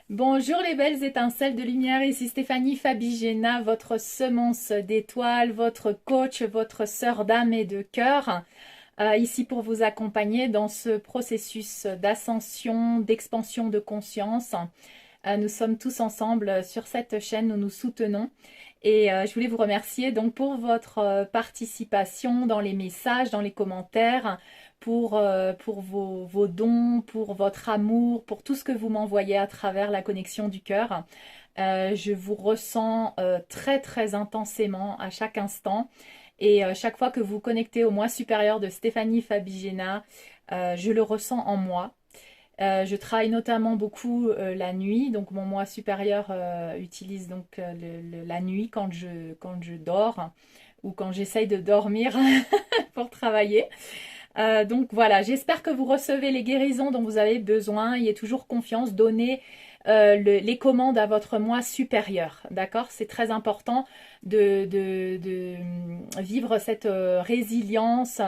Bonjour les belles étincelles de lumière, ici Stéphanie Fabigena, votre semence d'étoiles, votre coach, votre sœur d'âme et de cœur, ici pour vous accompagner dans ce processus d'ascension, d'expansion de conscience. Nous sommes tous ensemble sur cette chaîne, nous nous soutenons et je voulais vous remercier donc pour votre participation dans les messages, dans les commentaires, pour vos dons, pour votre amour, pour tout ce que vous m'envoyez à travers la connexion du cœur. Je vous ressens très très intensément à chaque instant et chaque fois que vous connectez au moi supérieur de Stéphanie Fabigena, je le ressens en moi. Je travaille notamment beaucoup la nuit, donc mon moi supérieur utilise donc la nuit quand je dors ou quand j'essaye de dormir pour travailler. Donc voilà, j'espère que vous recevez les guérisons dont vous avez besoin. Ayez toujours confiance, donnez les commandes à votre moi supérieur. D'accord? C'est très important de vivre cette résilience,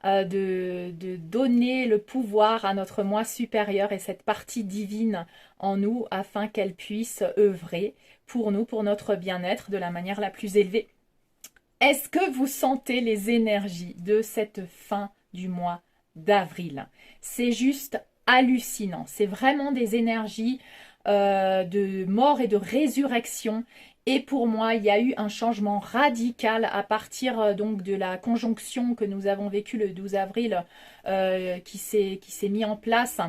de donner le pouvoir à notre moi supérieur et cette partie divine en nous afin qu'elle puisse œuvrer pour nous, pour notre bien-être de la manière la plus élevée. Est-ce que vous sentez les énergies de cette fin du mois d'avril? C'est juste hallucinant. C'est vraiment des énergies de mort et de résurrection. Et pour moi, il y a eu un changement radical à partir donc de la conjonction que nous avons vécue le 12 avril qui s'est mis en place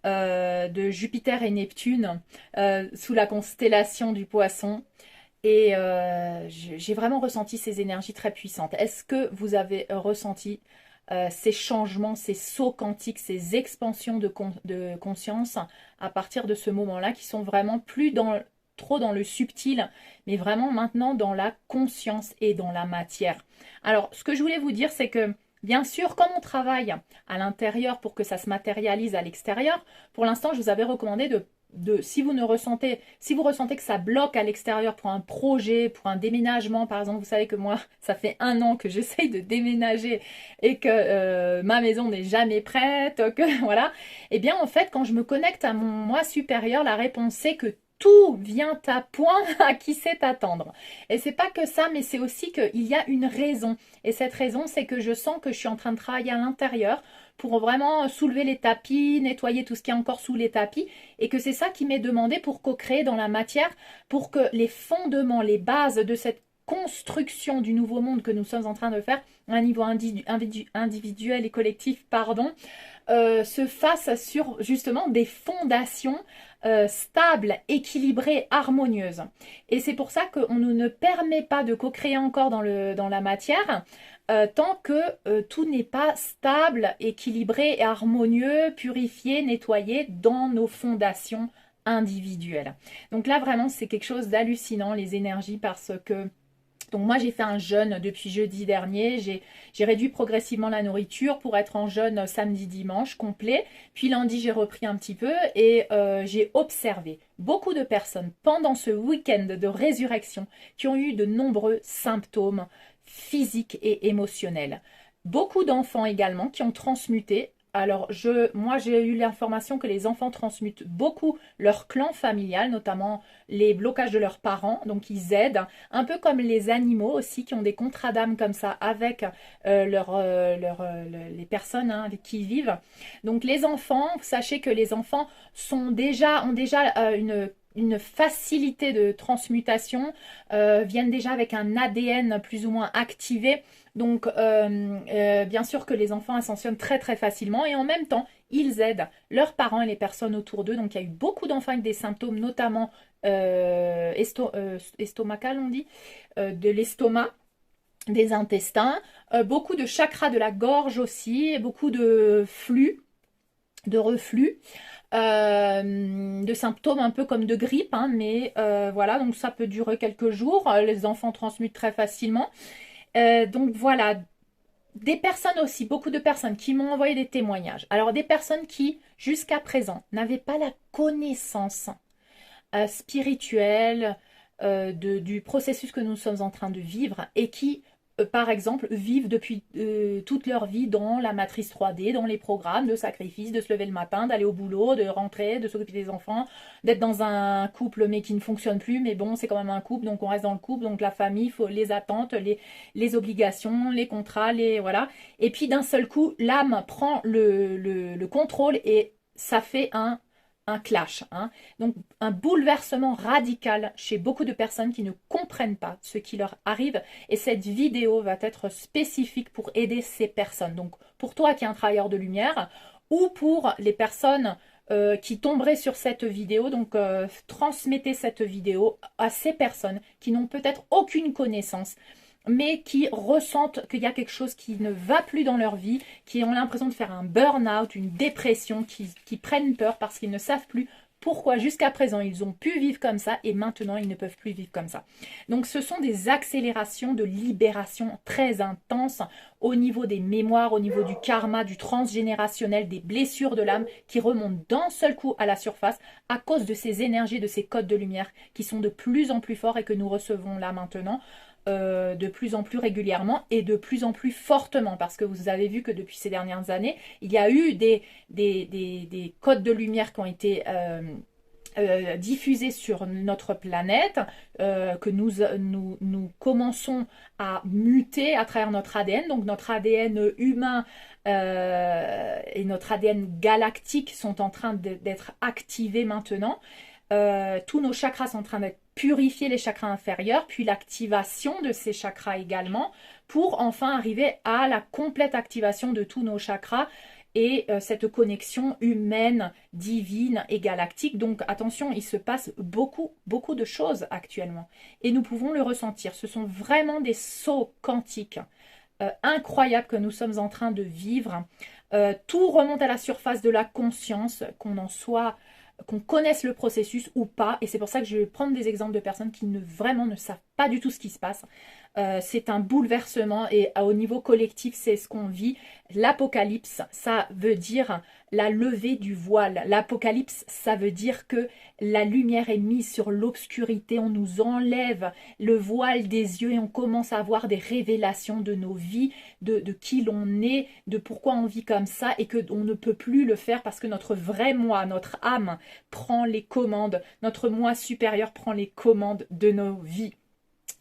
de Jupiter et Neptune sous la constellation du Poisson. Et j'ai vraiment ressenti ces énergies très puissantes. Est-ce que vous avez ressenti ces changements, ces sauts quantiques, ces expansions de conscience à partir de ce moment-là qui sont vraiment plus trop dans le subtil, mais vraiment maintenant dans la conscience et dans la matière. Alors, ce que je voulais vous dire, c'est que bien sûr, comme on travaille à l'intérieur pour que ça se matérialise à l'extérieur, pour l'instant, je vous avais recommandé si vous ressentez que ça bloque à l'extérieur pour un projet, pour un déménagement, par exemple, vous savez que moi, ça fait 1 an que j'essaye de déménager et que ma maison n'est jamais prête, que voilà. Eh bien, en fait, quand je me connecte à mon moi supérieur, la réponse c'est que tout vient à point à qui sait attendre. Et c'est pas que ça, mais c'est aussi qu'il y a une raison. Et cette raison, c'est que je sens que je suis en train de travailler à l'intérieur pour vraiment soulever les tapis, nettoyer tout ce qui est encore sous les tapis, et que c'est ça qui m'est demandé pour co-créer dans la matière, pour que les fondements, les bases de cette construction du nouveau monde que nous sommes en train de faire, à un niveau individuel et collectif, pardon, se fassent sur justement des fondations stables, équilibrées, harmonieuses. Et c'est pour ça qu'on ne permet pas de co-créer encore dans la matière tant que tout n'est pas stable, équilibré et harmonieux, purifié, nettoyé dans nos fondations individuelles. Donc là, vraiment, c'est quelque chose d'hallucinant, les énergies, parce que donc moi j'ai fait un jeûne depuis jeudi dernier, j'ai réduit progressivement la nourriture pour être en jeûne samedi dimanche complet, puis lundi j'ai repris un petit peu et j'ai observé beaucoup de personnes pendant ce week-end de résurrection qui ont eu de nombreux symptômes physiques et émotionnels. Beaucoup d'enfants également qui ont transmuté. Alors, moi, j'ai eu l'information que les enfants transmutent beaucoup leur clan familial, notamment les blocages de leurs parents. Donc, ils aident, un peu comme les animaux aussi, qui ont des contrats d'âme comme ça avec les personnes avec qui ils vivent. Donc, les enfants, sachez que les enfants ont déjà une facilité de transmutation, viennent déjà avec un ADN plus ou moins activé. Donc, bien sûr que les enfants ascensionnent très très facilement et en même temps, ils aident leurs parents et les personnes autour d'eux. Donc, il y a eu beaucoup d'enfants avec des symptômes, notamment estomacal, on dit, de l'estomac, des intestins, beaucoup de chakras de la gorge aussi, beaucoup de flux, de reflux. De symptômes un peu comme de grippe, hein, mais voilà, donc ça peut durer quelques jours. Les enfants transmutent très facilement. Donc voilà, des personnes aussi, beaucoup de personnes qui m'ont envoyé des témoignages. Alors des personnes qui, jusqu'à présent, n'avaient pas la connaissance spirituelle du processus que nous sommes en train de vivre et qui par exemple, vivent depuis toute leur vie dans la matrice 3D, dans les programmes de sacrifice, de se lever le matin, d'aller au boulot, de rentrer, de s'occuper des enfants, d'être dans un couple mais qui ne fonctionne plus, mais bon, c'est quand même un couple, donc on reste dans le couple, donc la famille, faut les attentes, les obligations, les contrats, les voilà. Et puis d'un seul coup, l'âme prend le contrôle et ça fait un clash, hein. Donc un bouleversement radical chez beaucoup de personnes qui ne comprennent pas ce qui leur arrive et cette vidéo va être spécifique pour aider ces personnes. Donc pour toi qui es un travailleur de lumière ou pour les personnes qui tomberaient sur cette vidéo, donc transmettez cette vidéo à ces personnes qui n'ont peut-être aucune connaissance mais qui ressentent qu'il y a quelque chose qui ne va plus dans leur vie, qui ont l'impression de faire un burn-out, une dépression, qui prennent peur parce qu'ils ne savent plus pourquoi jusqu'à présent ils ont pu vivre comme ça et maintenant ils ne peuvent plus vivre comme ça. Donc ce sont des accélérations de libération très intenses au niveau des mémoires, au niveau du karma, du transgénérationnel, des blessures de l'âme qui remontent d'un seul coup à la surface à cause de ces énergies, de ces codes de lumière qui sont de plus en plus forts et que nous recevons là maintenant. De plus en plus régulièrement et de plus en plus fortement parce que vous avez vu que depuis ces dernières années, il y a eu des codes de lumière qui ont été diffusés sur notre planète, que nous commençons à muter à travers notre ADN. Donc notre ADN humain et notre ADN galactique sont en train d'être activés maintenant. Tous nos chakras sont en train d'être purifiés, les chakras inférieurs, puis l'activation de ces chakras également, pour enfin arriver à la complète activation de tous nos chakras et cette connexion humaine, divine et galactique. Donc attention, il se passe beaucoup de choses actuellement et nous pouvons le ressentir. Ce sont vraiment des sauts quantiques incroyables que nous sommes en train de vivre. Tout remonte à la surface de la conscience, qu'on connaisse le processus ou pas, et c'est pour ça que je vais prendre des exemples de personnes qui vraiment ne savent pas du tout ce qui se passe. C'est un bouleversement et au niveau collectif, c'est ce qu'on vit. L'apocalypse, ça veut dire la levée du voile. L'apocalypse, ça veut dire que la lumière est mise sur l'obscurité. On nous enlève le voile des yeux et on commence à avoir des révélations de nos vies, de qui l'on est, de pourquoi on vit comme ça et qu'on ne peut plus le faire parce que notre vrai moi, notre âme prend les commandes. Notre moi supérieur prend les commandes de nos vies.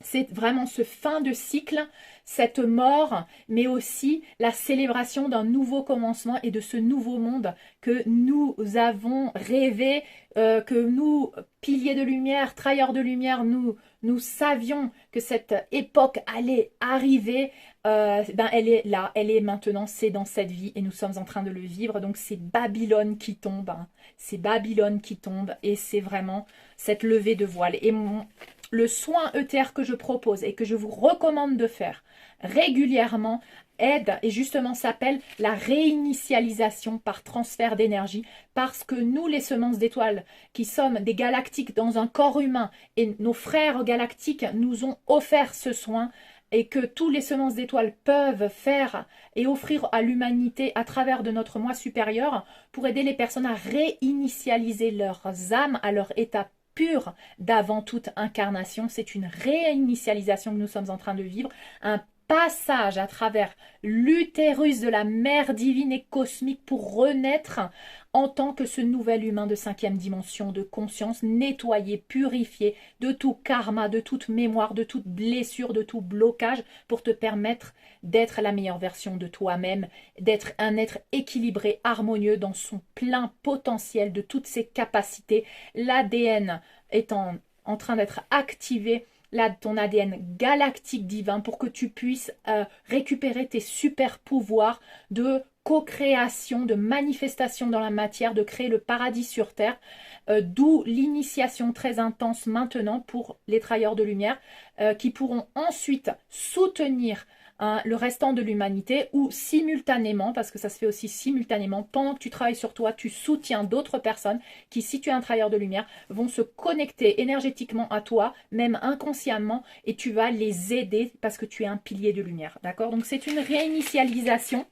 C'est vraiment ce fin de cycle, cette mort, mais aussi la célébration d'un nouveau commencement et de ce nouveau monde que nous avons rêvé, que nous, piliers de lumière, travailleurs de lumière, nous savions que cette époque allait arriver. Elle est là, elle est maintenant, c'est dans cette vie et nous sommes en train de le vivre. Donc c'est Babylone qui tombe, hein. C'est Babylone qui tombe et c'est vraiment cette levée de voile. Et le soin ETR que je propose et que je vous recommande de faire régulièrement aide et justement s'appelle la réinitialisation par transfert d'énergie parce que nous les semences d'étoiles qui sommes des galactiques dans un corps humain et nos frères galactiques nous ont offert ce soin et que tous les semences d'étoiles peuvent faire et offrir à l'humanité à travers de notre moi supérieur pour aider les personnes à réinitialiser leurs âmes à leur état pur d'avant toute incarnation. C'est une réinitialisation que nous sommes en train de vivre, un passage à travers l'utérus de la mère divine et cosmique pour renaître en tant que ce nouvel humain de 5e dimension de conscience, nettoyé, purifié de tout karma, de toute mémoire, de toute blessure, de tout blocage pour te permettre d'être la meilleure version de toi-même, d'être un être équilibré, harmonieux dans son plein potentiel de toutes ses capacités. L'ADN étant en train d'être activé, là, ton ADN galactique divin pour que tu puisses récupérer tes super pouvoirs de co-création, de manifestation dans la matière, de créer le paradis sur terre, d'où l'initiation très intense maintenant pour les travailleurs de lumière qui pourront ensuite soutenir le restant de l'humanité ou simultanément, parce que ça se fait aussi simultanément, pendant que tu travailles sur toi, tu soutiens d'autres personnes qui, si tu es un travailleur de lumière, vont se connecter énergétiquement à toi, même inconsciemment, et tu vas les aider parce que tu es un pilier de lumière, d'accord? Donc c'est une réinitialisation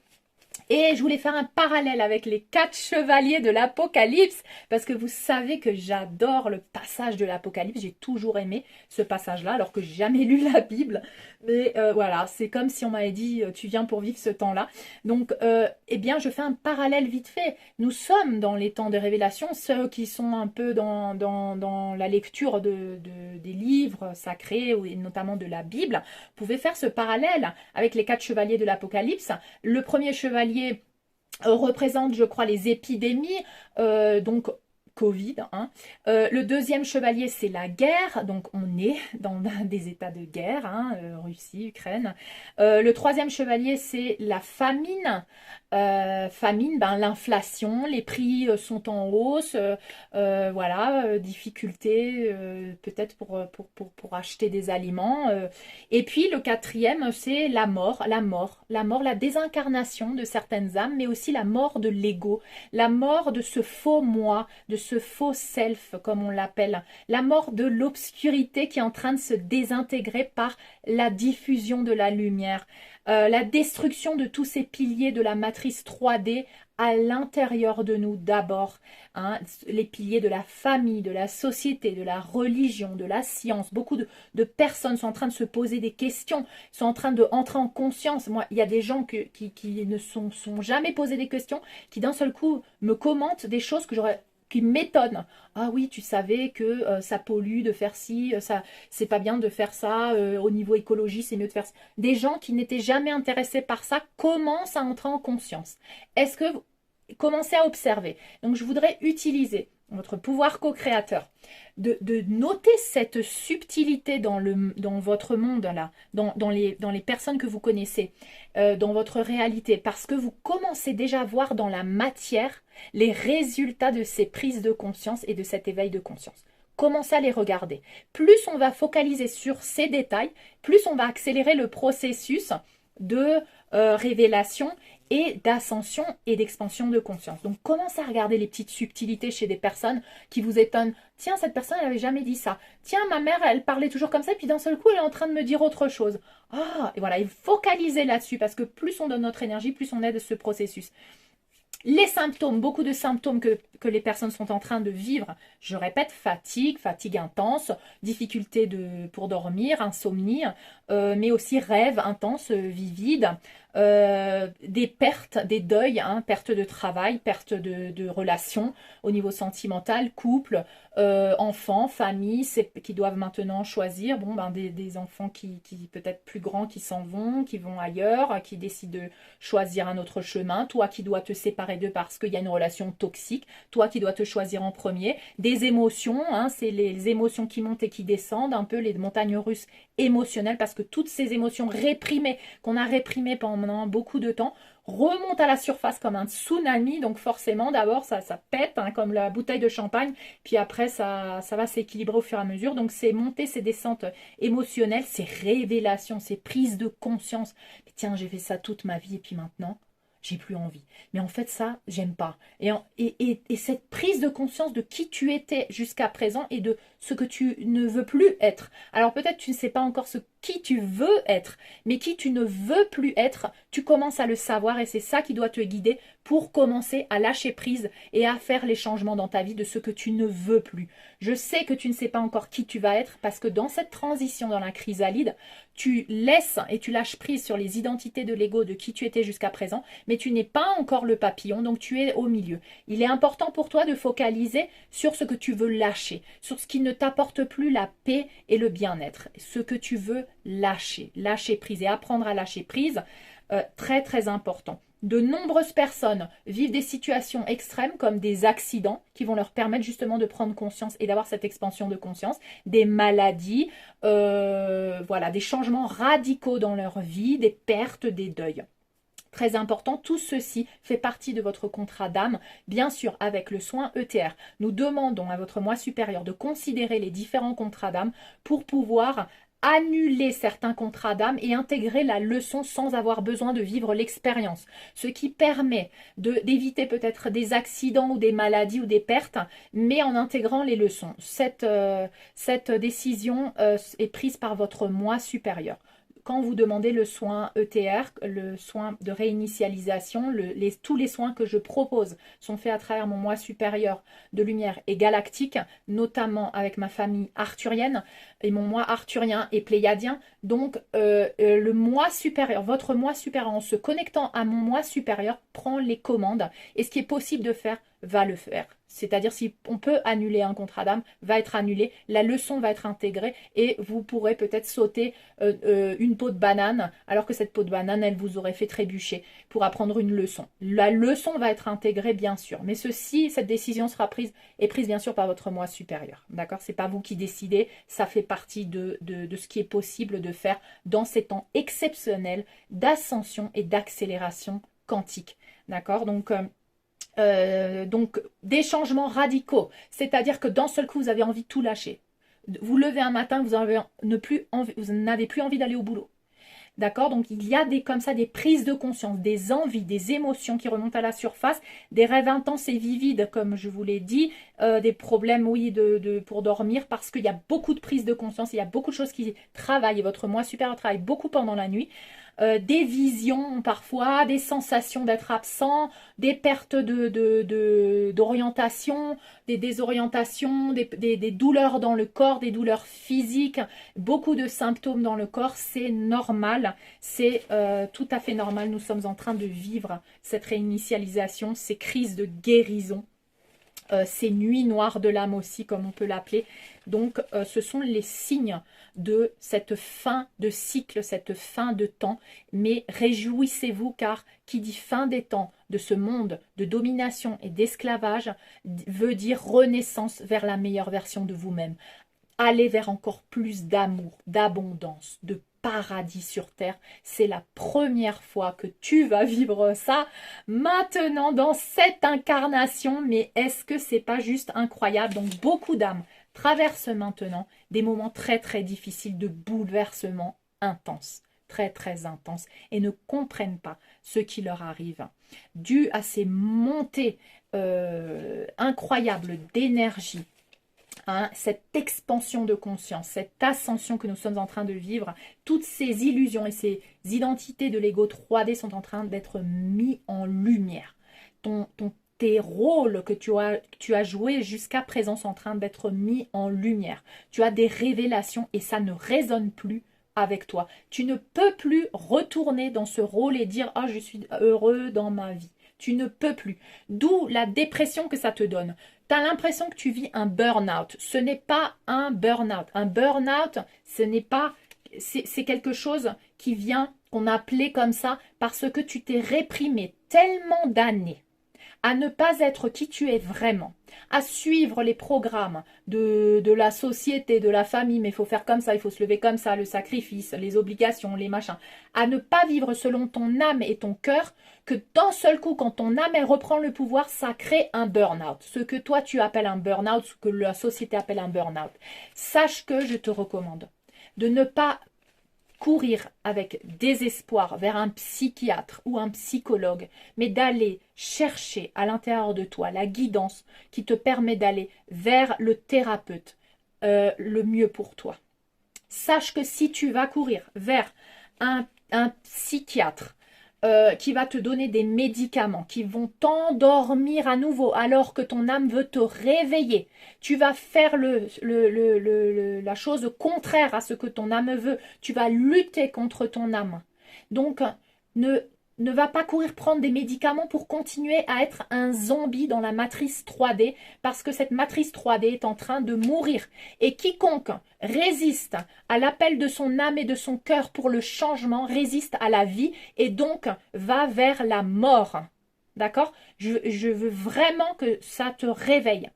Et je voulais faire un parallèle avec les 4 chevaliers de l'Apocalypse, parce que vous savez que j'adore le passage de l'Apocalypse. J'ai toujours aimé ce passage-là, alors que j'ai jamais lu la Bible. Mais voilà, c'est comme si on m'avait dit, tu viens pour vivre ce temps-là. Donc, eh bien, je fais un parallèle vite fait. Nous sommes dans les temps de révélation, ceux qui sont un peu dans la lecture des livres sacrés, et notamment de la Bible. Vous pouvez faire ce parallèle avec les 4 chevaliers de l'Apocalypse. Le premier chevalier représente, je crois, les épidémies, donc Covid. Hein. Le deuxième chevalier, c'est la guerre, donc on est dans des états de guerre, hein, Russie, Ukraine. Le troisième chevalier, c'est la famine. Famine, ben, l'inflation, les prix sont en hausse, voilà, difficulté peut-être pour acheter des aliments. Et puis le quatrième, c'est la désincarnation de certaines âmes, mais aussi la mort de l'ego, la mort de ce faux moi, de ce faux self, comme on l'appelle, la mort de l'obscurité qui est en train de se désintégrer par la diffusion de la lumière. La destruction de tous ces piliers de la matrice 3D à l'intérieur de nous d'abord, hein, les piliers de la famille, de la société, de la religion, de la science. Beaucoup de personnes sont en train de se poser des questions, sont en train d'entrer en conscience. Moi, il y a des gens qui ne sont jamais posés des questions, qui d'un seul coup me commentent des choses qui m'étonnent. Ah oui, tu savais que ça pollue de faire ci, ça, c'est pas bien de faire ça, au niveau écologie, c'est mieux de faire ça. Des gens qui n'étaient jamais intéressés par ça commencent à entrer en conscience. Est-ce que vous commencez à observer? Donc je voudrais utiliser votre pouvoir co-créateur, de noter cette subtilité dans votre monde, là, dans les personnes que vous connaissez, dans votre réalité, parce que vous commencez déjà à voir dans la matière les résultats de ces prises de conscience et de cet éveil de conscience. Commencez à les regarder. Plus on va focaliser sur ces détails, plus on va accélérer le processus de révélation et d'ascension et d'expansion de conscience. Donc, commencez à regarder les petites subtilités chez des personnes qui vous étonnent. Tiens, cette personne, elle n'avait jamais dit ça. Tiens, ma mère, elle parlait toujours comme ça, et puis d'un seul coup, elle est en train de me dire autre chose. Ah, et voilà, et focalisez là-dessus, parce que plus on donne notre énergie, plus on aide ce processus. Les symptômes, beaucoup de symptômes que les personnes sont en train de vivre, je répète, fatigue intense, difficulté pour dormir, insomnie, mais aussi rêves intenses, vivides, des pertes, des deuils, hein, perte de travail, perte de relations au niveau sentimental, couple, enfants, famille, qui doivent maintenant choisir, bon, ben, des enfants qui peut-être plus grands qui s'en vont, qui vont ailleurs, qui décident de choisir un autre chemin, toi qui dois te séparer d'eux parce qu'il y a une relation toxique, toi qui dois te choisir en premier, des émotions, hein, c'est les émotions qui montent et qui descendent, un peu les montagnes russes émotionnelles, parce que toutes ces émotions réprimées, qu'on a réprimées pendant beaucoup de temps, remonte à la surface comme un tsunami, donc forcément d'abord ça pète, hein, comme la bouteille de champagne, puis après ça va s'équilibrer au fur et à mesure, donc ces montées, ces descentes émotionnelles, ces révélations, ces prises de conscience, mais tiens, j'ai fait ça toute ma vie et puis maintenant j'ai plus envie. Mais en fait, ça, j'aime pas. Et cette prise de conscience de qui tu étais jusqu'à présent et de ce que tu ne veux plus être. Alors peut-être tu ne sais pas encore qui tu veux être, mais qui tu ne veux plus être, tu commences à le savoir et c'est ça qui doit te guider pour commencer à lâcher prise et à faire les changements dans ta vie de ce que tu ne veux plus. Je sais que tu ne sais pas encore qui tu vas être parce que dans cette transition, dans la chrysalide, tu laisses et tu lâches prise sur les identités de l'ego de qui tu étais jusqu'à présent, mais tu n'es pas encore le papillon, donc tu es au milieu. Il est important pour toi de focaliser sur ce que tu veux lâcher, sur ce qui ne t'apporte plus la paix et le bien-être, ce que tu veux lâcher prise et apprendre à lâcher prise, très très important. De nombreuses personnes vivent des situations extrêmes comme des accidents qui vont leur permettre justement de prendre conscience et d'avoir cette expansion de conscience, des maladies, voilà, des changements radicaux dans leur vie, des pertes, des deuils. Très important, tout ceci fait partie de votre contrat d'âme, bien sûr avec le soin ETR. Nous demandons à votre moi supérieur de considérer les différents contrats d'âme pour pouvoir annuler certains contrats d'âme et intégrer la leçon sans avoir besoin de vivre l'expérience. Ce qui permet d'éviter peut-être des accidents ou des maladies ou des pertes, mais en intégrant les leçons. Cette décision est prise par votre moi supérieur. quand vous demandez le soin ETR, le soin de réinitialisation, tous les soins que je propose sont faits à travers mon moi supérieur de lumière et galactique, notamment avec ma famille arthurienne, et mon moi arthurien et pléiadien. Donc, le moi supérieur, votre moi supérieur, en se connectant à mon moi supérieur, prend les commandes. Et ce qui est possible de faire, va le faire. C'est-à-dire, si on peut annuler un contrat d'âme, va être annulé, la leçon va être intégrée et vous pourrez peut-être sauter une peau de banane, alors que cette peau de banane, elle vous aurait fait trébucher pour apprendre une leçon. La leçon va être intégrée, bien sûr, mais cette décision sera prise, est prise bien sûr par votre moi supérieur. D'accord? C'est pas vous qui décidez, ça fait partie de ce qui est possible de faire dans ces temps exceptionnels d'ascension et d'accélération quantique. D'accord? Donc, des changements radicaux, c'est-à-dire que d'un seul coup, vous avez envie de tout lâcher. Vous levez un matin, vous n'avez plus envie d'aller au boulot. D'accord? Donc, il y a comme ça des prises de conscience, des envies, des émotions qui remontent à la surface, des rêves intenses et vivides, comme je vous l'ai dit, des problèmes, oui, pour dormir, parce qu'il y a beaucoup de prises de conscience, il y a beaucoup de choses qui travaillent, et votre moi supérieur travaille beaucoup pendant la nuit. Des visions parfois, des sensations d'être absent, des pertes d'orientation, des désorientations, des douleurs dans le corps, des douleurs physiques, beaucoup de symptômes dans le corps, c'est normal, c'est tout à fait normal. Nous sommes en train de vivre cette réinitialisation, ces crises de guérison. Ces nuits noires de l'âme aussi, comme on peut l'appeler. Donc, ce sont les signes de cette fin de cycle, cette fin de temps. Mais réjouissez-vous, car qui dit fin des temps de ce monde de domination et d'esclavage veut dire renaissance vers la meilleure version de vous-même. Allez vers encore plus d'amour, d'abondance, de paradis sur terre. C'est la première fois que tu vas vivre ça maintenant dans cette incarnation. Mais est-ce que c'est pas juste incroyable? Donc beaucoup d'âmes traversent maintenant des moments très très difficiles de bouleversement intense, très très intense, et ne comprennent pas ce qui leur arrive. Dû à ces montées incroyables d'énergie, cette expansion de conscience, cette ascension que nous sommes en train de vivre, toutes ces illusions et ces identités de l'ego 3D sont en train d'être mis en lumière. Tes rôles que tu as joués jusqu'à présent sont en train d'être mis en lumière. Tu as des révélations et ça ne résonne plus avec toi. Tu ne peux plus retourner dans ce rôle et dire « Ah, je suis heureux dans ma vie ». Tu ne peux plus. D'où la dépression que ça te donne. Tu as l'impression que tu vis un burn-out. Ce n'est pas un burn-out. Un burn-out, ce n'est pas... C'est quelque chose qui vient, qu'on a appelé comme ça, parce que tu t'es réprimé tellement d'années à ne pas être qui tu es vraiment, à suivre les programmes de la société, de la famille, mais il faut faire comme ça, il faut se lever comme ça, le sacrifice, les obligations, les machins, à ne pas vivre selon ton âme et ton cœur, que d'un seul coup, quand ton âme elle reprend le pouvoir, ça crée un burn-out. Ce que toi tu appelles un burn-out, ce que la société appelle un burn-out. Sache que je te recommande de ne pas courir avec désespoir vers un psychiatre ou un psychologue, mais d'aller chercher à l'intérieur de toi la guidance qui te permet d'aller vers le thérapeute le mieux pour toi. Sache que si tu vas courir vers un psychiatre qui va te donner des médicaments qui vont t'endormir à nouveau alors que ton âme veut te réveiller. Tu vas faire la chose contraire à ce que ton âme veut. Tu vas lutter contre ton âme. Donc, ne va pas courir prendre des médicaments pour continuer à être un zombie dans la matrice 3D parce que cette matrice 3D est en train de mourir. Et quiconque résiste à l'appel de son âme et de son cœur pour le changement résiste à la vie et donc va vers la mort. D'accord? Je veux vraiment que ça te réveille.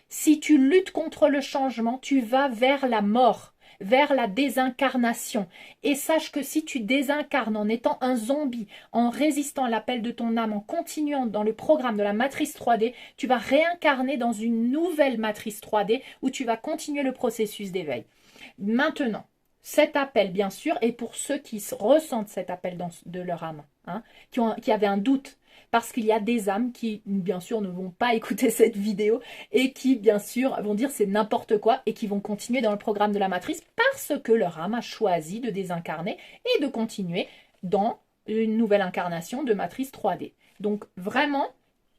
Si tu luttes contre le changement, tu vas vers la mort, vers la désincarnation. Et sache que si tu désincarnes en étant un zombie, en résistant à l'appel de ton âme, en continuant dans le programme de la matrice 3D, tu vas réincarner dans une nouvelle matrice 3D où tu vas continuer le processus d'éveil. Maintenant, cet appel, bien sûr, est pour ceux qui ressentent cet appel de leur âme, qui avaient un doute. Parce qu'il y a des âmes qui, bien sûr, ne vont pas écouter cette vidéo et qui, bien sûr, vont dire c'est n'importe quoi et qui vont continuer dans le programme de la matrice parce que leur âme a choisi de désincarner et de continuer dans une nouvelle incarnation de matrice 3D. Donc vraiment,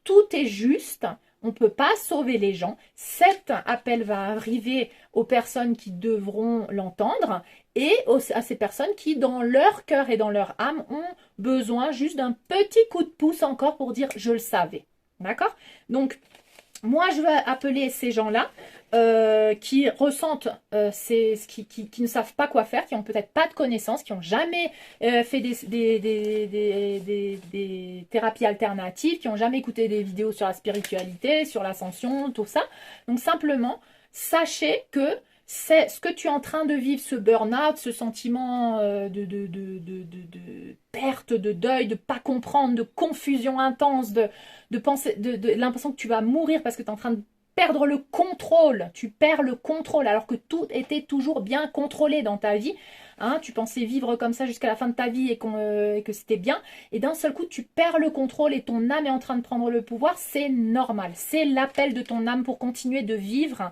tout est juste. On ne peut pas sauver les gens. Cet appel va arriver aux personnes qui devront l'entendre et à ces personnes qui, dans leur cœur et dans leur âme, ont besoin juste d'un petit coup de pouce encore pour dire « je le savais ». D'accord? Donc, moi, je vais appeler ces gens-là qui ressentent, qui ne savent pas quoi faire, qui n'ont peut-être pas de connaissances, qui n'ont jamais fait des thérapies alternatives, qui n'ont jamais écouté des vidéos sur la spiritualité, sur l'ascension, tout ça. Donc simplement, sachez que c'est ce que tu es en train de vivre, ce burn-out, ce sentiment de perte, de deuil, de pas comprendre, de confusion intense, de penser, de l'impression que tu vas mourir parce que tu es en train de perdre le contrôle. Tu perds le contrôle alors que tout était toujours bien contrôlé dans ta vie. Hein, tu pensais vivre comme ça jusqu'à la fin de ta vie et que c'était bien. Et d'un seul coup, tu perds le contrôle et ton âme est en train de prendre le pouvoir. C'est normal. C'est l'appel de ton âme pour continuer de vivre.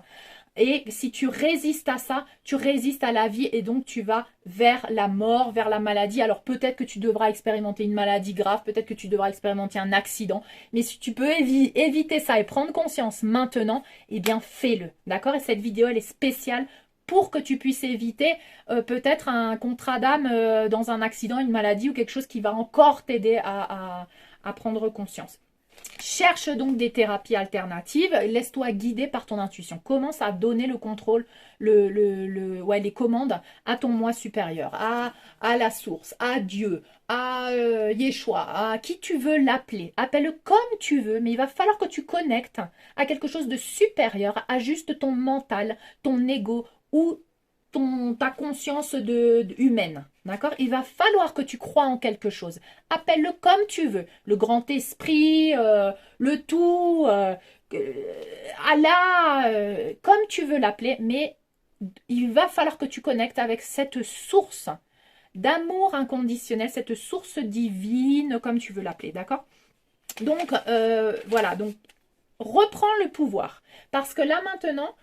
Et si tu résistes à ça, tu résistes à la vie et donc tu vas vers la mort, vers la maladie. Alors peut-être que tu devras expérimenter une maladie grave, peut-être que tu devras expérimenter un accident. Mais si tu peux éviter ça et prendre conscience maintenant, eh bien fais-le. D'accord? Et cette vidéo, elle est spéciale pour que tu puisses éviter peut-être un contrat d'âme dans un accident, une maladie ou quelque chose qui va encore t'aider à prendre conscience. Cherche donc des thérapies alternatives, laisse-toi guider par ton intuition. Commence à donner le contrôle, les commandes à ton moi supérieur, à la source, à Dieu, à Yeshua, à qui tu veux l'appeler. Appelle-le comme tu veux, mais il va falloir que tu connectes à quelque chose de supérieur, ajuste ton mental, ton ego ou ta conscience humaine. D'accord? Il va falloir que tu crois en quelque chose. Appelle-le comme tu veux. Le grand esprit, le tout, Allah, comme tu veux l'appeler. Mais il va falloir que tu connectes avec cette source d'amour inconditionnel, cette source divine, comme tu veux l'appeler. D'accord? Donc, voilà. Donc, reprends le pouvoir. Parce que là, maintenant,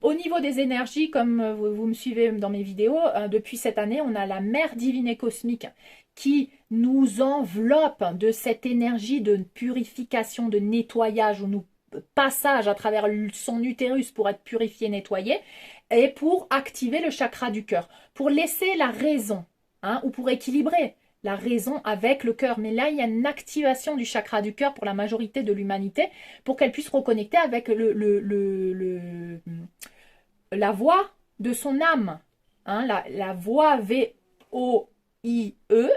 au niveau des énergies, comme vous me suivez dans mes vidéos, depuis cette année, on a la mère divine et cosmique qui nous enveloppe de cette énergie de purification, de nettoyage, ou nous passage à travers son utérus pour être purifié, nettoyé, et pour activer le chakra du cœur, pour laisser la raison, hein, ou pour équilibrer la raison avec le cœur. Mais là, il y a une activation du chakra du cœur pour la majorité de l'humanité, pour qu'elle puisse reconnecter avec la voix de son âme. Hein, la voix V-O-I-E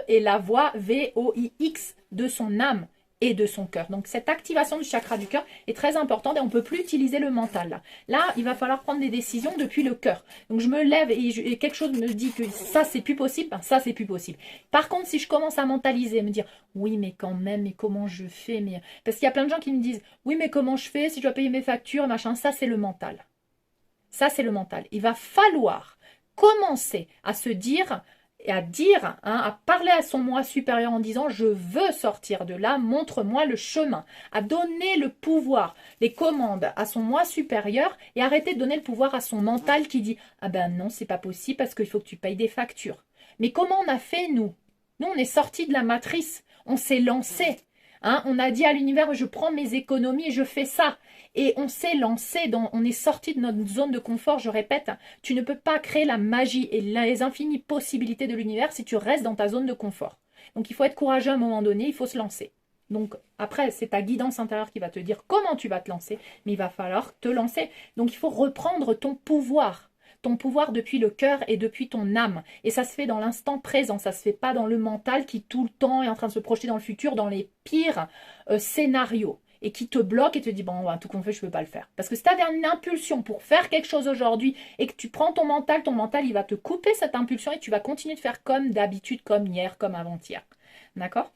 et la voix V-O-I-X de son âme et de son cœur. Donc cette activation du chakra du cœur est très importante et on ne peut plus utiliser le mental. Là, il va falloir prendre des décisions depuis le cœur. Donc je me lève et quelque chose me dit que ça c'est plus possible, ben, ça c'est plus possible. Par contre, si je commence à mentaliser, me dire oui mais quand même, mais comment je fais, mais parce qu'il y a plein de gens qui me disent oui mais comment je fais si je dois payer mes factures, machin, ça c'est le mental. Ça c'est le mental. Il va falloir commencer à se dire et à dire, hein, à parler à son moi supérieur en disant « je veux sortir de là, montre-moi le chemin », à donner le pouvoir, les commandes à son moi supérieur et arrêter de donner le pouvoir à son mental qui dit « ah ben non, c'est pas possible parce qu'il faut que tu payes des factures ». Mais comment on a fait nous? Nous, on est sortis de la matrice, on s'est lancé. Hein, on a dit à l'univers « je prends mes économies et je fais ça ». Et on s'est lancé, on est sorti de notre zone de confort, je répète, tu ne peux pas créer la magie et les infinies possibilités de l'univers si tu restes dans ta zone de confort. Donc il faut être courageux à un moment donné, il faut se lancer. Donc après, c'est ta guidance intérieure qui va te dire comment tu vas te lancer, mais il va falloir te lancer. Donc il faut reprendre ton pouvoir depuis le cœur et depuis ton âme. Et ça se fait dans l'instant présent, ça se fait pas dans le mental qui tout le temps est en train de se projeter dans le futur, dans les pires scénarios. Et qui te bloque et te dit bon, tout qu'on fait, je ne peux pas le faire. Parce que si tu as une impulsion pour faire quelque chose aujourd'hui et que tu prends ton mental, il va te couper cette impulsion et tu vas continuer de faire comme d'habitude, comme hier, comme avant-hier. D'accord?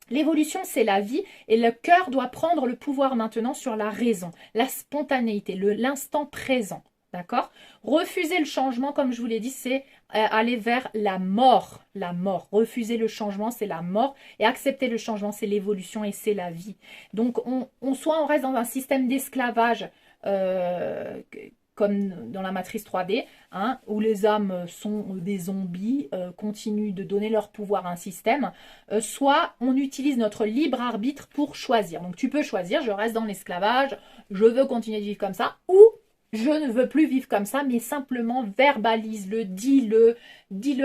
L'évolution, c'est la vie et le cœur doit prendre le pouvoir maintenant sur la raison, la spontanéité, l'instant présent. D'accord? Refuser le changement, comme je vous l'ai dit, c'est aller vers la mort. La mort. Refuser le changement, c'est la mort. Et accepter le changement, c'est l'évolution et c'est la vie. Donc, soit on reste dans un système d'esclavage, comme dans la matrice 3D, hein, où les âmes sont des zombies, continuent de donner leur pouvoir à un système, soit on utilise notre libre arbitre pour choisir. Donc, tu peux choisir, je reste dans l'esclavage, je veux continuer de vivre comme ça, ou je ne veux plus vivre comme ça, mais simplement verbalise-le, dis-le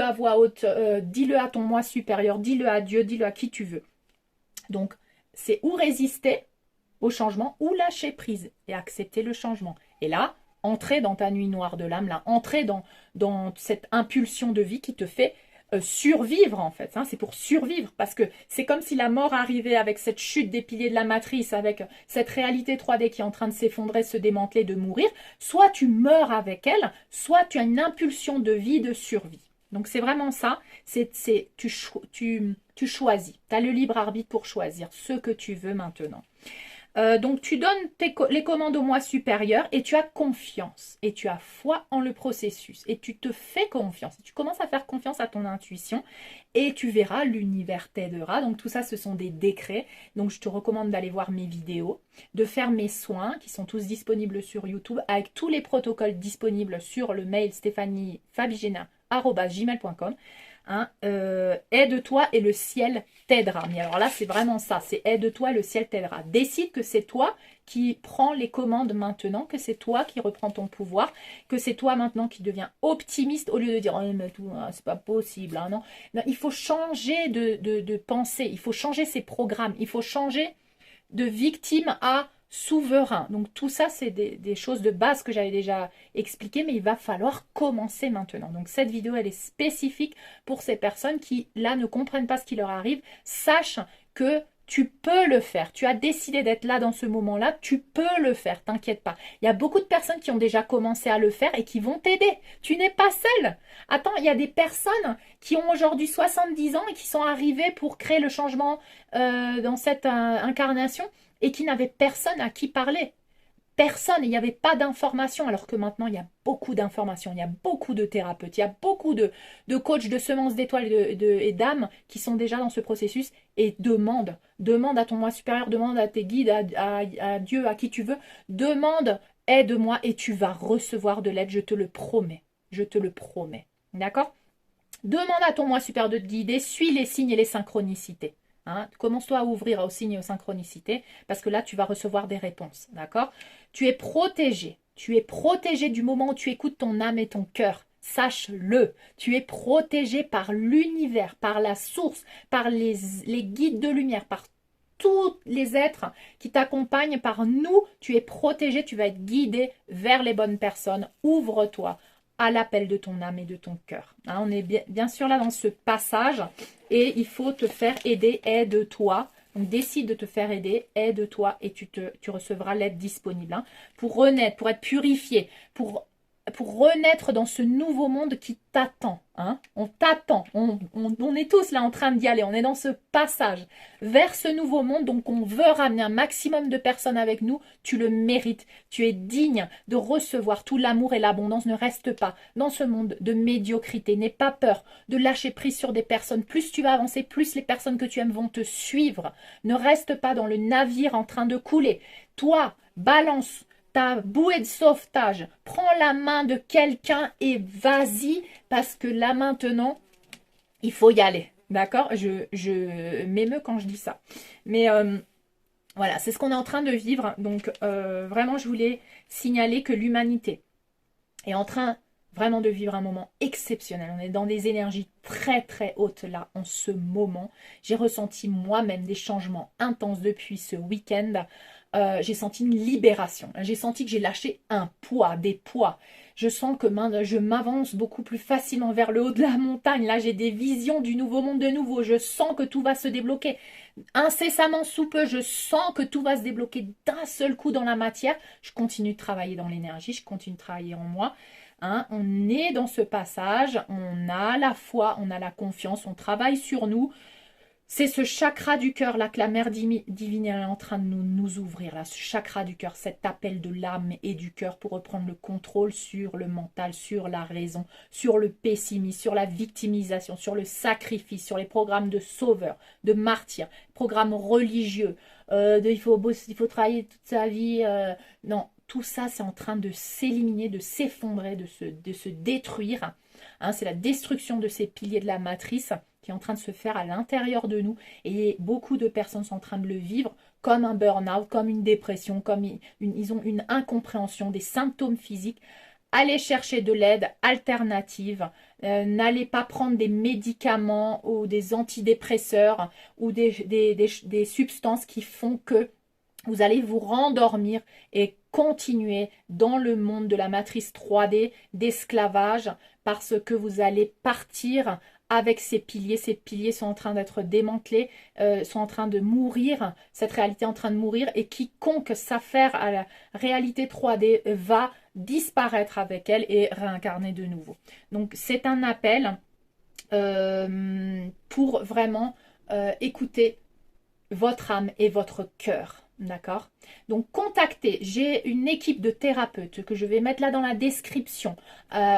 à voix haute, dis-le à ton moi supérieur, dis-le à Dieu, dis-le à qui tu veux. Donc, c'est ou résister au changement ou lâcher prise et accepter le changement. Et là, entrer dans ta nuit noire de l'âme, là, entrer dans cette impulsion de vie qui te fait survivre en fait, hein, c'est pour survivre parce que c'est comme si la mort arrivait avec cette chute des piliers de la matrice, avec cette réalité 3D qui est en train de s'effondrer, se démanteler, de mourir, soit tu meurs avec elle, soit tu as une impulsion de vie, de survie. Donc c'est vraiment ça, tu choisis, tu as le libre arbitre pour choisir ce que tu veux maintenant. Donc tu donnes les commandes au moi supérieur et tu as confiance et tu as foi en le processus et tu te fais confiance. Tu commences à faire confiance à ton intuition et tu verras, l'univers t'aidera. Donc tout ça, ce sont des décrets. Donc je te recommande d'aller voir mes vidéos, de faire mes soins qui sont tous disponibles sur YouTube avec tous les protocoles disponibles sur le mail stephaniefabigena@gmail.com. Hein, aide-toi et le ciel t'aidera. Mais alors là, c'est vraiment ça, c'est aide-toi et le ciel t'aidera. Décide que c'est toi qui prends les commandes maintenant, que c'est toi qui reprends ton pouvoir, que c'est toi maintenant qui deviens optimiste au lieu de dire oh, mais tout, hein, c'est pas possible. Hein, non. Non, il faut changer de pensée, il faut changer ses programmes, il faut changer de victime à souverain. Donc tout ça, c'est des choses de base que j'avais déjà expliquées, mais il va falloir commencer maintenant. Donc cette vidéo, elle est spécifique pour ces personnes qui, là, ne comprennent pas ce qui leur arrive. Sache que tu peux le faire. Tu as décidé d'être là dans ce moment-là. Tu peux le faire. T'inquiète pas. Il y a beaucoup de personnes qui ont déjà commencé à le faire et qui vont t'aider. Tu n'es pas seule. Attends, il y a des personnes qui ont aujourd'hui 70 ans et qui sont arrivées pour créer le changement dans cette incarnation et qui n'avaient personne à qui parler. Personne, il n'y avait pas d'informations, alors que maintenant, il y a beaucoup d'informations, il y a beaucoup de thérapeutes, il y a beaucoup de coachs de semences d'étoiles et d'âmes qui sont déjà dans ce processus et demande à ton moi supérieur, demande à tes guides, à Dieu, à qui tu veux, demande, aide-moi et tu vas recevoir de l'aide, je te le promets, d'accord? Demande à ton moi supérieur de te guider, suis les signes et les synchronicités. Hein, commence-toi à ouvrir aux signes et aux synchronicités parce que là, tu vas recevoir des réponses. D'accord? Tu es protégé. Tu es protégé du moment où tu écoutes ton âme et ton cœur. Sache-le. Tu es protégé par l'univers, par la source, par les guides de lumière, par tous les êtres qui t'accompagnent, par nous. Tu es protégé. Tu vas être guidé vers les bonnes personnes. Ouvre-toi à l'appel de ton âme et de ton cœur. Hein, on est bien sûr là dans ce passage et il faut te faire aider, aide-toi. Donc décide de te faire aider, aide-toi et tu recevras l'aide disponible. Hein, pour renaître, pour être purifié, pour renaître dans ce nouveau monde qui t'attend. Hein. On t'attend. On est tous là en train d'y aller. On est dans ce passage vers ce nouveau monde. Donc on veut ramener un maximum de personnes avec nous. Tu le mérites. Tu es digne de recevoir tout l'amour et l'abondance. Ne reste pas dans ce monde de médiocrité. N'aie pas peur de lâcher prise sur des personnes. Plus tu vas avancer, plus les personnes que tu aimes vont te suivre. Ne reste pas dans le navire en train de couler. Toi, balance ta bouée de sauvetage, prends la main de quelqu'un et vas-y, parce que là maintenant, il faut y aller. D'accord? Je m'émeus quand je dis ça. Mais voilà, c'est ce qu'on est en train de vivre. Donc vraiment, je voulais signaler que l'humanité est en train vraiment de vivre un moment exceptionnel. On est dans des énergies très très hautes là en ce moment. J'ai ressenti moi-même des changements intenses depuis ce week-end. J'ai senti une libération. J'ai senti que j'ai lâché un poids, des poids. Je sens que je m'avance beaucoup plus facilement vers le haut de la montagne. Là, j'ai des visions du nouveau monde de nouveau. Je sens que tout va se débloquer. Incessamment sous peu, je sens que tout va se débloquer d'un seul coup dans la matière. Je continue de travailler dans l'énergie, je continue de travailler en moi. Hein, on est dans ce passage, on a la foi, on a la confiance, on travaille sur nous. C'est ce chakra du cœur là que la mère divine est en train de nous ouvrir, là, ce chakra du cœur, cet appel de l'âme et du cœur pour reprendre le contrôle sur le mental, sur la raison, sur le pessimisme, sur la victimisation, sur le sacrifice, sur les programmes de sauveur, de martyr, programmes religieux, il faut travailler toute sa vie. Non, tout ça c'est en train de s'éliminer, de s'effondrer, de se détruire. Hein, c'est la destruction de ces piliers de la matrice qui est en train de se faire à l'intérieur de nous. Et beaucoup de personnes sont en train de le vivre comme un burn-out, comme une dépression, comme ils ont une incompréhension des symptômes physiques. Allez chercher de l'aide alternative. N'allez pas prendre des médicaments ou des antidépresseurs ou des substances qui font que vous allez vous rendormir et continuer dans le monde de la matrice 3D d'esclavage parce que vous allez partir avec ces piliers. Ces piliers sont en train d'être démantelés, sont en train de mourir, cette réalité est en train de mourir et quiconque s'affaire à la réalité 3D va disparaître avec elle et réincarner de nouveau. Donc c'est un appel pour vraiment écouter votre âme et votre cœur. D'accord? Donc contactez, j'ai une équipe de thérapeutes que je vais mettre là dans la description,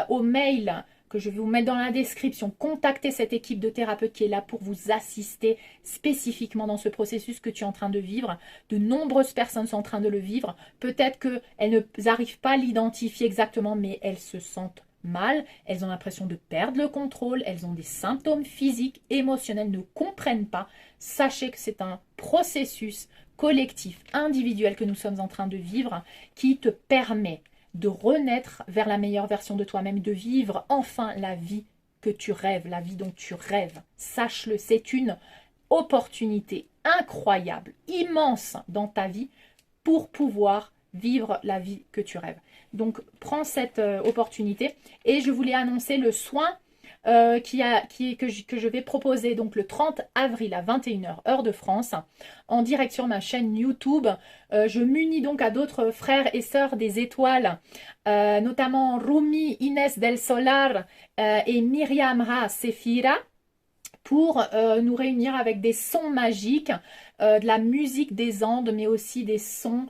au mail que je vais vous mettre dans la description. Contactez cette équipe de thérapeutes qui est là pour vous assister spécifiquement dans ce processus que tu es en train de vivre. De nombreuses personnes sont en train de le vivre. Peut-être qu'elles n'arrivent pas à l'identifier exactement, mais elles se sentent mal, elles ont l'impression de perdre le contrôle, elles ont des symptômes physiques, émotionnels, ne comprennent pas. Sachez que c'est un processus collectif, individuel que nous sommes en train de vivre qui te permet de renaître vers la meilleure version de toi-même, de vivre enfin la vie que tu rêves, la vie dont tu rêves. Sache-le, c'est une opportunité incroyable, immense dans ta vie pour pouvoir vivre la vie que tu rêves. Donc, prends cette opportunité et je voulais annoncer le soin que je vais proposer donc le 30 avril à 21h heure de France en direct sur ma chaîne YouTube. Je m'unis donc à d'autres frères et sœurs des étoiles, notamment Rumi Inés del Solar et Myriam Ra Sephira, pour nous réunir avec des sons magiques, de la musique des Andes, mais aussi des sons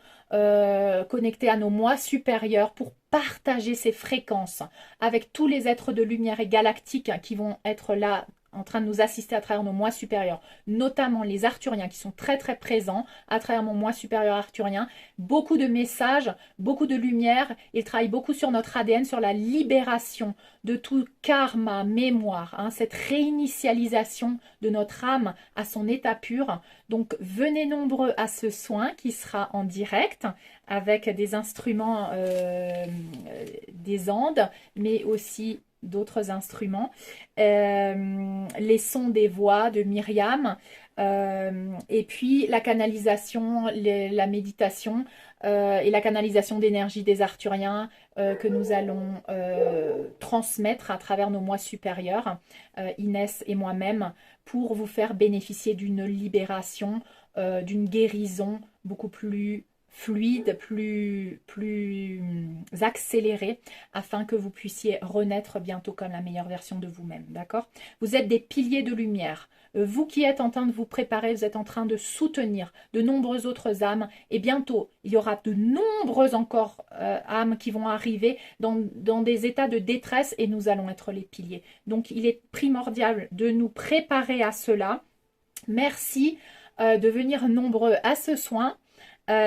connectés à nos moi supérieurs pour partager ces fréquences avec tous les êtres de lumière et galactiques qui vont être là en train de nous assister à travers nos moi supérieurs, notamment les arthuriens qui sont très très présents à travers mon moi supérieur arthurien. Beaucoup de messages, beaucoup de lumière. Ils travaillent beaucoup sur notre ADN, sur la libération de tout karma, mémoire, hein, cette réinitialisation de notre âme à son état pur. Donc venez nombreux à ce soin qui sera en direct avec des instruments des Andes, mais aussi d'autres instruments, les sons des voix de Myriam, et puis la canalisation, la méditation et la canalisation d'énergie des Arthuriens que nous allons transmettre à travers nos moi supérieurs, Inès et moi-même, pour vous faire bénéficier d'une libération, d'une guérison beaucoup plus fluide, plus accéléré, afin que vous puissiez renaître bientôt comme la meilleure version de vous-même, d'accord? Vous êtes des piliers de lumière. Vous qui êtes en train de vous préparer, vous êtes en train de soutenir de nombreuses autres âmes, et bientôt, il y aura de nombreuses encore âmes qui vont arriver dans des états de détresse, et nous allons être les piliers. Donc, il est primordial de nous préparer à cela. Merci de venir nombreux à ce soin.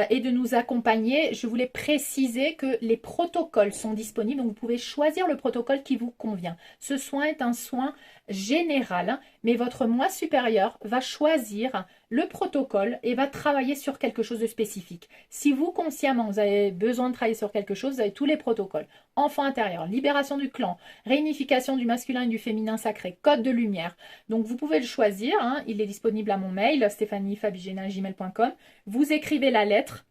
Et de nous accompagner. Je voulais préciser que les protocoles sont disponibles, donc vous pouvez choisir le protocole qui vous convient. Ce soin est un soin général, hein, mais votre moi supérieur va choisir le protocole et va travailler sur quelque chose de spécifique. Si vous, consciemment, vous avez besoin de travailler sur quelque chose, vous avez tous les protocoles. Enfant intérieur, libération du clan, réunification du masculin et du féminin sacré, code de lumière. Donc vous pouvez le choisir, hein, il est disponible à mon mail, stephaniefabigena@gmail.com. Vous écrivez la lettre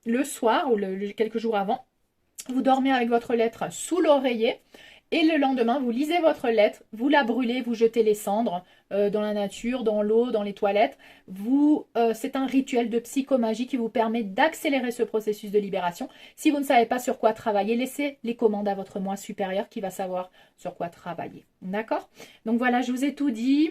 le soir ou quelques jours avant. Vous dormez avec votre lettre sous l'oreiller. Et le lendemain, vous lisez votre lettre, vous la brûlez, vous jetez les cendres dans la nature, dans l'eau, dans les toilettes. C'est un rituel de psychomagie qui vous permet d'accélérer ce processus de libération. Si vous ne savez pas sur quoi travailler, laissez les commandes à votre moi supérieur qui va savoir sur quoi travailler. D'accord? Donc voilà, je vous ai tout dit.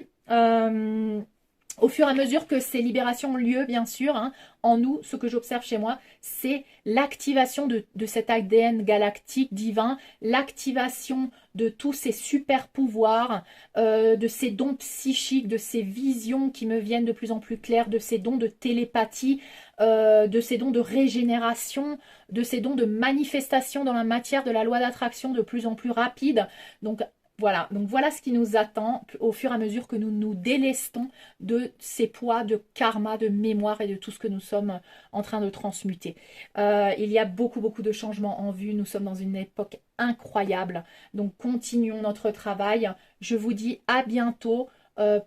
Au fur et à mesure que ces libérations ont lieu, bien sûr, hein, en nous, ce que j'observe chez moi, c'est l'activation de cet ADN galactique divin, l'activation de tous ces super pouvoirs, de ces dons psychiques, de ces visions qui me viennent de plus en plus claires, de ces dons de télépathie, de ces dons de régénération, de ces dons de manifestation dans la matière de la loi d'attraction de plus en plus rapide. Donc voilà ce qui nous attend au fur et à mesure que nous nous délestons de ces poids de karma, de mémoire et de tout ce que nous sommes en train de transmuter. Il y a beaucoup de changements en vue. Nous sommes dans une époque incroyable. Donc continuons notre travail. Je vous dis à bientôt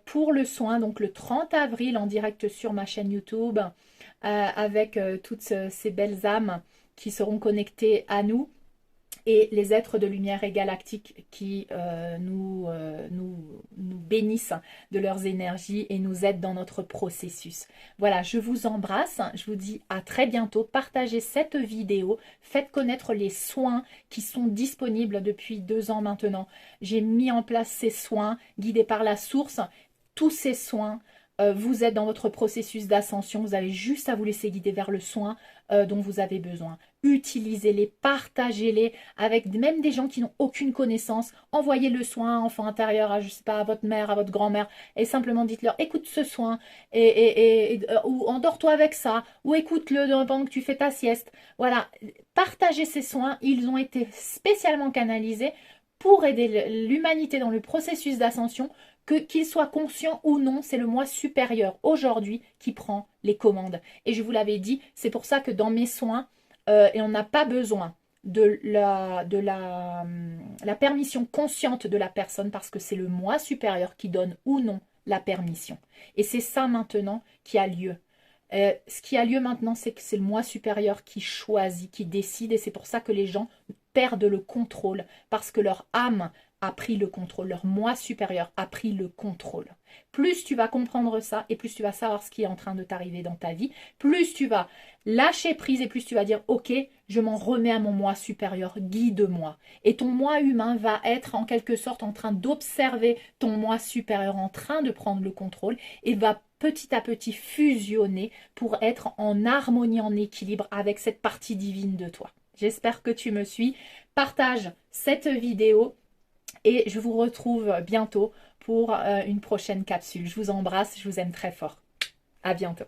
pour le soin. Donc le 30 avril en direct sur ma chaîne YouTube avec toutes ces belles âmes qui seront connectées à nous. Et les êtres de lumière et galactiques qui nous bénissent de leurs énergies et nous aident dans notre processus. Voilà, je vous embrasse, je vous dis à très bientôt. Partagez cette vidéo, faites connaître les soins qui sont disponibles depuis 2 ans maintenant. J'ai mis en place ces soins guidés par la source. Tous ces soins vous êtes dans votre processus d'ascension, vous avez juste à vous laisser guider vers le soin dont vous avez besoin. Utilisez-les, partagez-les avec même des gens qui n'ont aucune connaissance. Envoyez le soin enfant intérieur à, je sais pas, à votre mère, à votre grand-mère et simplement dites-leur écoute ce soin ou endors-toi avec ça ou écoute-le pendant que tu fais ta sieste. Voilà, partagez ces soins, ils ont été spécialement canalisés pour aider l'humanité dans le processus d'ascension. Qu'il soit conscient ou non, c'est le moi supérieur aujourd'hui qui prend les commandes. Et je vous l'avais dit, c'est pour ça que dans mes soins, et on n'a pas besoin de la permission consciente de la personne parce que c'est le moi supérieur qui donne ou non la permission. Et c'est ça maintenant qui a lieu. Ce qui a lieu maintenant, c'est que c'est le moi supérieur qui choisit, qui décide, et c'est pour ça que les gens perdent le contrôle, parce que leur âme a pris le contrôle, leur moi supérieur a pris le contrôle. Plus tu vas comprendre ça, et plus tu vas savoir ce qui est en train de t'arriver dans ta vie, plus tu vas lâcher prise, et plus tu vas dire, ok, je m'en remets à mon moi supérieur, guide-moi. Et ton moi humain va être en quelque sorte en train d'observer ton moi supérieur en train de prendre le contrôle, et va petit à petit fusionner pour être en harmonie, en équilibre avec cette partie divine de toi. J'espère que tu me suis. Partage cette vidéo et je vous retrouve bientôt pour une prochaine capsule. Je vous embrasse, je vous aime très fort. À bientôt.